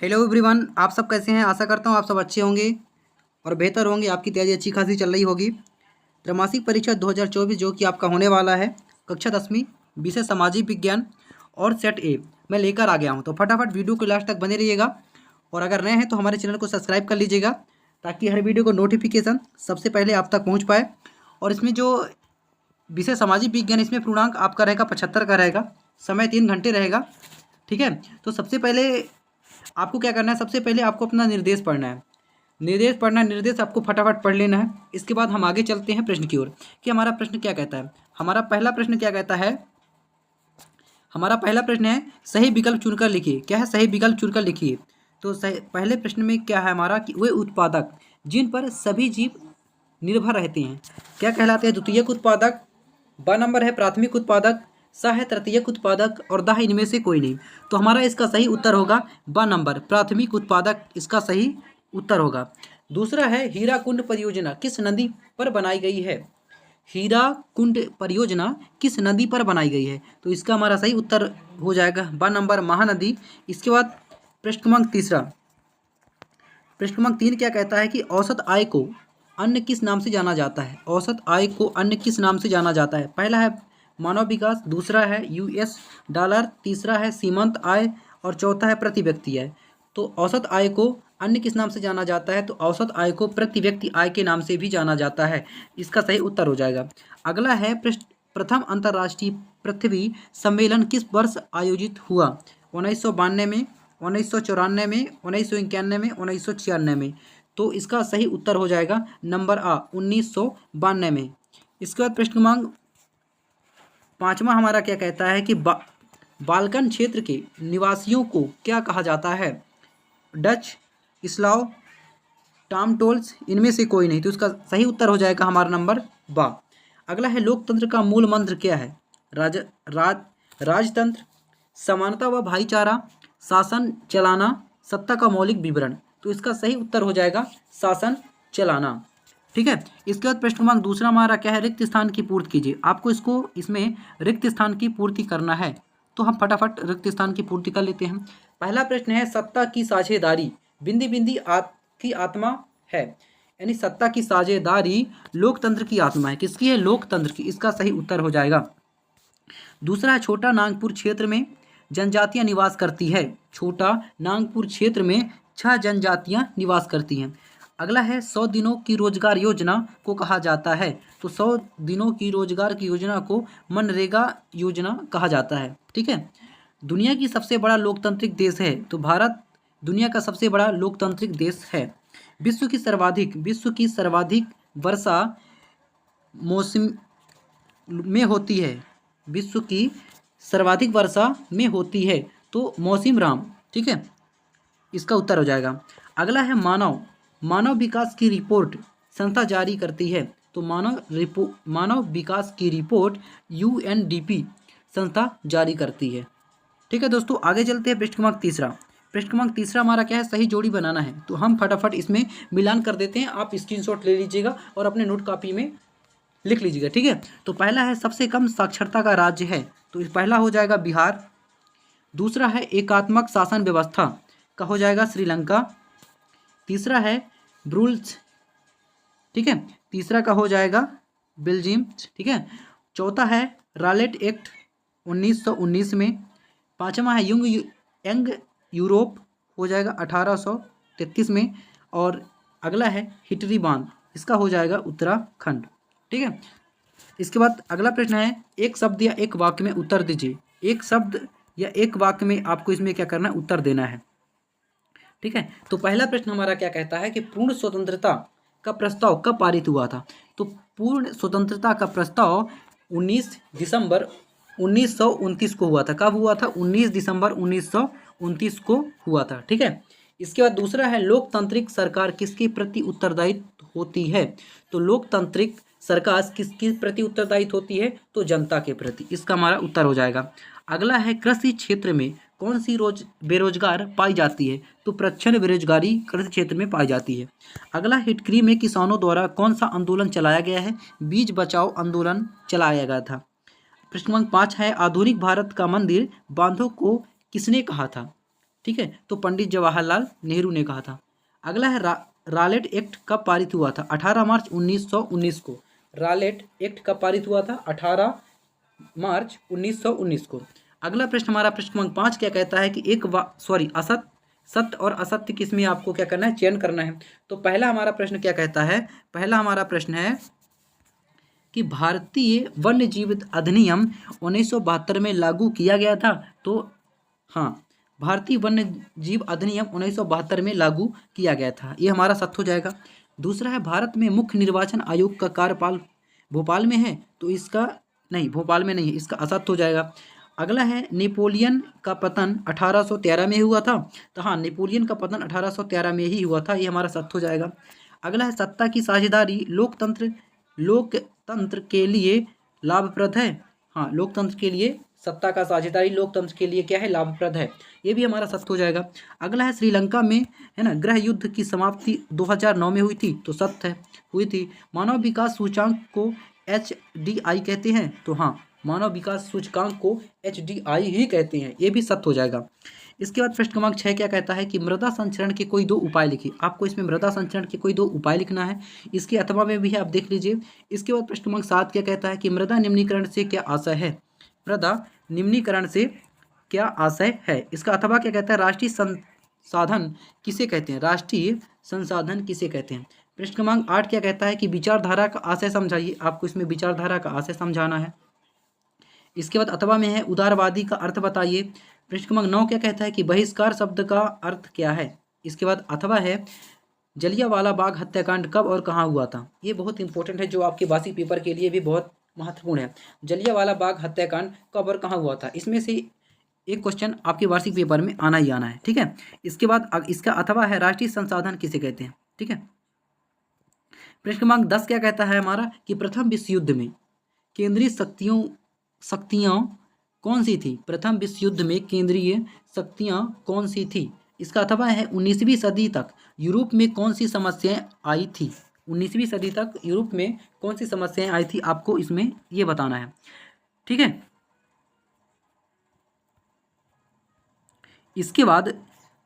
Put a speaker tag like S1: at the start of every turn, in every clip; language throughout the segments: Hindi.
S1: हेलो एवरीवन, आप सब कैसे हैं। आशा करता हूँ आप सब अच्छे होंगे और बेहतर होंगे। आपकी तैयारी अच्छी खासी चल रही होगी। त्रैमासिक परीक्षा 2024 जो कि आपका होने वाला है, कक्षा 10वीं, विषय सामाजिक विज्ञान और सेट ए मैं लेकर आ गया हूँ। तो फटाफट वीडियो को लास्ट तक बने रहिएगा और अगर नए हैं तो हमारे चैनल को सब्सक्राइब कर लीजिएगा ताकि हर वीडियो को नोटिफिकेशन सबसे पहले आप तक पहुँच पाए। और इसमें जो विषय सामाजिक विज्ञान, इसमें पूर्णांक आपका रहेगा 75 का रहेगा, समय 3 घंटे रहेगा। ठीक है, तो सबसे पहले आपको क्या करना है, सबसे पहले आपको अपना निर्देश पढ़ना है। निर्देश आपको फटाफट पढ़ लेना है। इसके बाद हम आगे चलते हैं प्रश्न की ओर कि हमारा प्रश्न क्या कहता है। हमारा पहला प्रश्न क्या कहता है, हमारा पहला प्रश्न है सही विकल्प चुनकर लिखिए। क्या है, सही विकल्प चुनकर लिखिए। तो सही पहले प्रश्न में क्या है हमारा कि वे उत्पादक जिन पर सभी जीव निर्भर रहते हैं क्या कहलाते हैं, द्वितीयक उत्पादक। ब नंबर है प्राथमिक उत्पादक, स है तृतीयक उत्पादक और द है इनमें से कोई नहीं। तो हमारा इसका सही उत्तर होगा ब नंबर प्राथमिक उत्पादक, इसका सही उत्तर होगा। दूसरा है हीराकुंड परियोजना किस नदी पर बनाई गई है। हीराकुंड परियोजना किस नदी पर बनाई गई है, तो इसका हमारा सही उत्तर हो जाएगा ब नंबर महानदी। इसके बाद प्रश्न क्रमांक तीसरा, प्रश्न क्रमांक 3 क्या कहता है कि औसत आय को अन्य किस नाम से जाना जाता है। औसत आय को अन्य किस नाम से जाना जाता है। पहला है मानव विकास, दूसरा है यूएस डॉलर, तीसरा है सीमांत आय और चौथा है प्रति व्यक्ति आय। तो औसत आय को अन्य किस नाम से जाना जाता है, तो औसत आय को प्रति व्यक्ति आय के नाम से भी जाना जाता है। इसका सही उत्तर हो जाएगा। अगला है प्रथम अंतर्राष्ट्रीय पृथ्वी सम्मेलन किस वर्ष आयोजित हुआ। 1992 में, 1994 में, 1991 में, 1996 में। तो इसका सही उत्तर हो जाएगा नंबर आ 1992 में। इसके बाद प्रश्न क्रमांक 5वां हमारा क्या कहता है कि बाल्कन क्षेत्र के निवासियों को क्या कहा जाता है। डच, स्लाव, टामटोल्स, इनमें से कोई नहीं। तो इसका सही उत्तर हो जाएगा हमारा नंबर बा। अगला है लोकतंत्र का मूल मंत्र क्या है। राजतंत्र, समानता व भाईचारा, शासन चलाना, सत्ता का मौलिक विवरण। तो इसका सही उत्तर हो जाएगा शासन चलाना। ठीक है, इसके बाद प्रश्न क्रमांक दूसरा हमारा क्या है, रिक्त स्थान की पूर्ति कीजिए। आपको इसमें रिक्त स्थान की पूर्ति करना है, तो हम फटाफट रिक्त स्थान की पूर्ति कर लेते हैं। पहला प्रश्न है सत्ता की साझेदारी बिंदी बिंदी की आत्मा है, यानी सत्ता की साझेदारी लोकतंत्र की आत्मा है। किसकी है, लोकतंत्र की। इसका सही उत्तर हो जाएगा। दूसरा है छोटा नागपुर क्षेत्र में जनजातियां निवास करती है। छोटा नागपुर क्षेत्र में 6 जनजातियां निवास करती हैं। अगला है 100 दिनों की रोजगार योजना को कहा जाता है। तो 100 दिनों की रोजगार की योजना को मनरेगा योजना कहा जाता है। ठीक है, दुनिया की सबसे बड़ा लोकतांत्रिक देश है। तो भारत दुनिया का सबसे बड़ा लोकतांत्रिक देश है। विश्व की सर्वाधिक वर्षा मौसम में होती है। विश्व की सर्वाधिक वर्षा में होती है, तो मौसम राम। ठीक है, इसका उत्तर हो जाएगा। अगला है मानव विकास की रिपोर्ट संस्था जारी करती है। तो मानव विकास की रिपोर्ट यूएनडीपी संस्था जारी करती है। ठीक है दोस्तों, आगे चलते हैं प्रश्न क्रमांक तीसरा। प्रश्न क्रमांक तीसरा हमारा क्या है, सही जोड़ी बनाना है। तो हम फटाफट इसमें मिलान कर देते हैं। आप स्क्रीनशॉट ले लीजिएगा और अपने नोट कॉपी में लिख लीजिएगा। ठीक है, तो पहला है सबसे कम साक्षरता का राज्य है। तो पहला हो जाएगा बिहार। दूसरा है एकात्मक शासन व्यवस्था का हो जाएगा श्रीलंका। तीसरा है ब्रूल्स। ठीक है, तीसरा का हो जाएगा बेल्जियम। ठीक है, चौथा है रालेट एक्ट 1919 में। पांचवा है यंग यूरोप हो जाएगा 1833 में। और अगला है हिटरी बांध, इसका हो जाएगा उत्तराखंड। ठीक है, इसके बाद अगला प्रश्न है एक शब्द या एक वाक्य में उत्तर दीजिए। एक शब्द या एक वाक्य में आपको इसमें क्या करना है, उत्तर देना है। ठीक है, तो पहला प्रश्न हमारा क्या कहता है कि पूर्ण स्वतंत्रता का प्रस्ताव कब पारित हुआ था। तो पूर्ण स्वतंत्रता का प्रस्ताव 19 दिसंबर 1929 को हुआ था। कब हुआ था, 19 दिसंबर 1929 को हुआ था। ठीक है, इसके बाद दूसरा है लोकतांत्रिक सरकार किसके प्रति उत्तरदायी होती है। तो लोकतांत्रिक सरकार किसके प्रति उत्तरदायी होती है, तो जनता के प्रति। इसका हमारा उत्तर हो जाएगा। अगला है कृषि क्षेत्र में कौन सी बेरोजगार पाई जाती है। तो प्रच्छन्न बेरोजगारी कृषि क्षेत्र में पाई जाती है। अगला हिटकरी में किसानों द्वारा कौन सा आंदोलन चलाया गया है। बीज बचाओ आंदोलन चलाया गया था। प्रश्न क्रमांक 5 है आधुनिक भारत का मंदिर बांधो को किसने कहा था। ठीक है, तो पंडित जवाहरलाल नेहरू ने कहा था। अगला है रालेट एक्ट कब पारित हुआ था? 18 मार्च 1919 को। रालेट एक्ट कब पारित हुआ था? 18 मार्च 1919 को। अगला प्रश्न हमारा प्रश्न क्रमांक 5 क्या कहता है कि असत्य, सत्य और असत्य किसमें आपको क्या करना है? चयन करना है। तो पहला हमारा प्रश्न क्या कहता है? पहला हमारा प्रश्न है कि भारतीय वन्य जीव अधिनियम 1972 में लागू किया गया था। तो हाँ, भारतीय वन्य जीव अधिनियम 1972 में लागू किया गया था, ये हमारा सत्य हो जाएगा। दूसरा है भारत में मुख्य निर्वाचन आयोग का कार्यकाल भोपाल में है, तो इसका नहीं, भोपाल में नहीं है, इसका असत्य हो जाएगा। अगला है नेपोलियन का पतन 1813 में हुआ था। तो हाँ, नेपोलियन का पतन 1813 में ही हुआ था, ये हमारा सत्य हो जाएगा। अगला है सत्ता की साझेदारी लोकतंत्र के लिए लाभप्रद है। हाँ, लोकतंत्र के लिए सत्ता का साझेदारी लोकतंत्र के लिए क्या है? लाभप्रद है, ये भी हमारा सत्य हो जाएगा। अगला है श्रीलंका में, है ना, गृह युद्ध की समाप्ति 2009 में हुई थी, तो सत्य है, हुई थी। मानव विकास सूचकांक को HDI कहते हैं, तो हाँ, मानव विकास सूचकांक को HDI ही कहते हैं, ये भी सत्य हो जाएगा। इसके बाद प्रश्न क्रमांक 6 क्या कहता है कि मृदा संचरण के कोई 2 उपाय लिखिए। आपको इसमें मृदा संचरण के कोई 2 उपाय लिखना है, इसके अथवा में भी है, आप देख लीजिए। इसके बाद प्रश्न क्रमांक 7 क्या कहता है कि मृदा निम्नीकरण से क्या आशय है? मृदा निम्नीकरण से क्या आशय है? इसका अथवा क्या कहता है? राष्ट्रीय संसाधन किसे कहते हैं? राष्ट्रीय संसाधन किसे कहते हैं? प्रश्न क्रमांक 8 क्या कहता है कि विचारधारा का आशय समझाइए। आपको इसमें विचारधारा का आशय समझाना है। इसके बाद अथवा में है उदारवादी का अर्थ बताइए। प्रश्न क्रमांक 9 क्या कहता है कि बहिष्कार शब्द का अर्थ क्या है? इसके बाद अथवा है जलियांवाला बाग हत्याकांड कब और कहाँ हुआ था? ये बहुत इंपॉर्टेंट है, जो आपके वार्षिक पेपर के लिए भी बहुत महत्वपूर्ण है। जलियांवाला बाग हत्याकांड कब और कहाँ हुआ था? इसमें से एक क्वेश्चन आपके वार्षिक पेपर में आना ही आना है, ठीक है। इसके बाद इसका अथवा है राष्ट्रीय संसाधन किसे कहते हैं, ठीक है। प्रश्न क्रमांक 10 क्या कहता है हमारा कि प्रथम विश्व युद्ध में केंद्रीय शक्तियाँ कौन सी थी? प्रथम विश्व युद्ध में केंद्रीय शक्तियाँ कौन सी थी? इसका अथवा है 19वीं सदी तक यूरोप में कौन सी समस्याएं आई थी? 19वीं सदी तक यूरोप में कौन सी समस्याएं आई थी, आपको इसमें ये बताना है, ठीक है। इसके बाद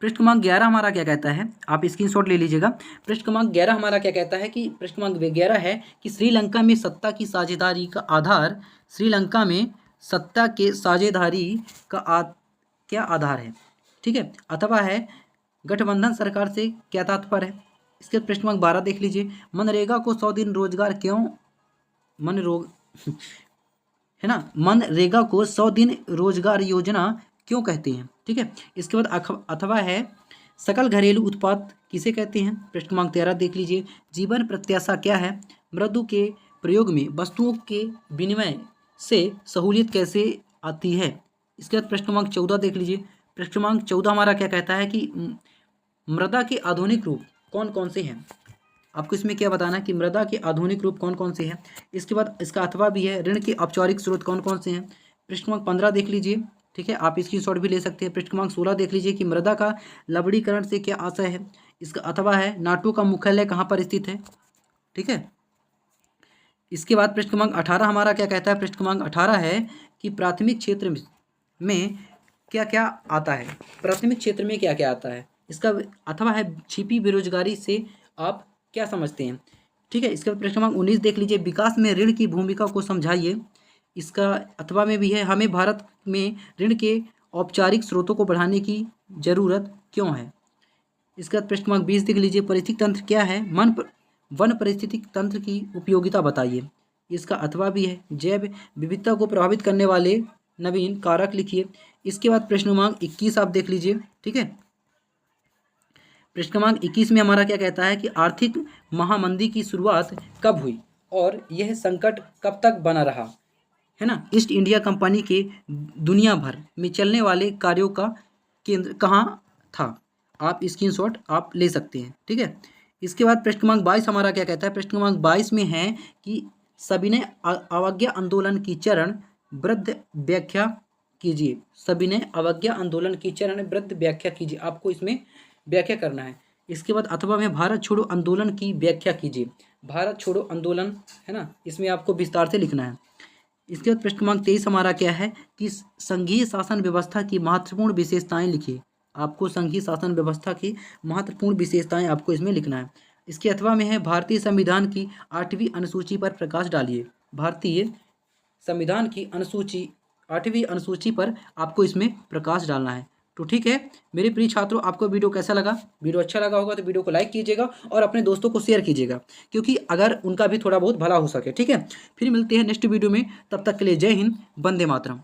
S1: प्रश्न क्रमांक 11 हमारा क्या कहता है? आप स्क्रीनशॉट ले लीजिएगा। प्रश्न क्रमांक 11 हमारा क्या कहता है कि प्रश्न क्रमांक 11 है कि श्रीलंका में सत्ता की साझेदारी का आधार, श्रीलंका में सत्ता के साझेदारी का क्या आधार है, ठीक है। अथवा है गठबंधन सरकार से क्या तात्पर्य है? इसके प्रश्न क्रमांक 12 देख लीजिए। मनरेगा को 100 दिन रोजगार क्यों है ना, मनरेगा को 100 दिन रोजगार योजना क्यों कहते हैं, ठीक है। इसके बाद अथवा है सकल घरेलू उत्पाद किसे कहते हैं? प्रश्न क्रमांक 13 देख लीजिए। जीवन प्रत्याशा क्या है? मृदु के प्रयोग में वस्तुओं के विनिमय से सहूलियत कैसे आती है? इसके बाद प्रश्न क्रमांक 14 देख लीजिए। प्रश्न क्रमांक 14 हमारा क्या कहता है कि मृदा के आधुनिक रूप कौन कौन से हैं? आपको इसमें क्या बताना है कि मृदा के आधुनिक रूप कौन कौन से हैं। इसके बाद इसका अथवा भी है ऋण के औपचारिक स्रोत कौन कौन से हैं। प्रश्न क्रमांक 15 देख लीजिए, ठीक है, आप इसकी शॉट भी ले सकते हैं। प्रश्न क्रमांक 16 देख लीजिए कि मृदा का लवणीकरण से क्या आशय है। इसका अथवा है नाटो का मुख्यालय कहाँ पर स्थित है, ठीक है। इसके बाद प्रश्न क्रमांक 18 हमारा क्या कहता है? प्रश्न क्रमांक 18 है कि प्राथमिक क्षेत्र में क्या क्या आता है? प्राथमिक क्षेत्र में क्या क्या आता है? इसका अथवा है छिपी बेरोजगारी से आप क्या समझते हैं, ठीक है। इसके बाद प्रश्न क्रमांक 19 देख लीजिए। विकास में ऋण की भूमिका को समझाइए। इसका अथवा में भी है हमें भारत में ऋण के औपचारिक स्रोतों को बढ़ाने की जरूरत क्यों है। इसके बाद प्रश्न क्रमांक 20 देख लीजिए। परिस्थिति तंत्र क्या है? वन परिस्थितिक तंत्र की उपयोगिता बताइए। इसका अथवा भी है जैव विविधता को प्रभावित करने वाले नवीन कारक लिखिए। इसके बाद प्रश्न क्रमांक 21 आप देख लीजिए, ठीक है। प्रश्न क्रमांक 21 में हमारा क्या कहता है कि आर्थिक महामंदी की शुरुआत कब हुई और यह संकट कब तक बना रहा, है ना। ईस्ट इंडिया कंपनी के दुनिया भर में चलने वाले कार्यों का केंद्र कहाँ था? आप स्क्रीनशॉट आप ले सकते हैं, ठीक है। इसके बाद प्रश्न क्रमांक 22 हमारा क्या कहता है? प्रश्न क्रमांक 22 में है कि सविनय अवज्ञा आंदोलन की चरण वृद्ध व्याख्या कीजिए। सविनय अवज्ञा आंदोलन की चरण वृद्ध व्याख्या कीजिए, आपको इसमें व्याख्या करना है। इसके बाद अथवा में भारत छोड़ो आंदोलन की व्याख्या कीजिए। भारत छोड़ो आंदोलन, है ना, इसमें आपको विस्तार से लिखना है। इसके बाद प्रश्न क्रमांक 23 हमारा क्या है कि संघीय शासन व्यवस्था की महत्वपूर्ण विशेषताएं लिखिए। आपको संघीय शासन व्यवस्था की महत्वपूर्ण विशेषताएं आपको इसमें लिखना है। इसके अथवा में है भारतीय संविधान की 8वीं अनुसूची पर प्रकाश डालिए। भारतीय संविधान की अनुसूची 8वीं अनुसूची पर आपको इसमें प्रकाश डालना है। तो ठीक है मेरे प्रिय छात्रों, आपको वीडियो कैसा लगा? वीडियो अच्छा लगा होगा तो वीडियो को लाइक कीजिएगा और अपने दोस्तों को शेयर कीजिएगा, क्योंकि अगर उनका भी थोड़ा बहुत भला हो सके। ठीक है, फिर मिलते हैं नेक्स्ट वीडियो में, तब तक के लिए जय हिंद, वंदे मातरम।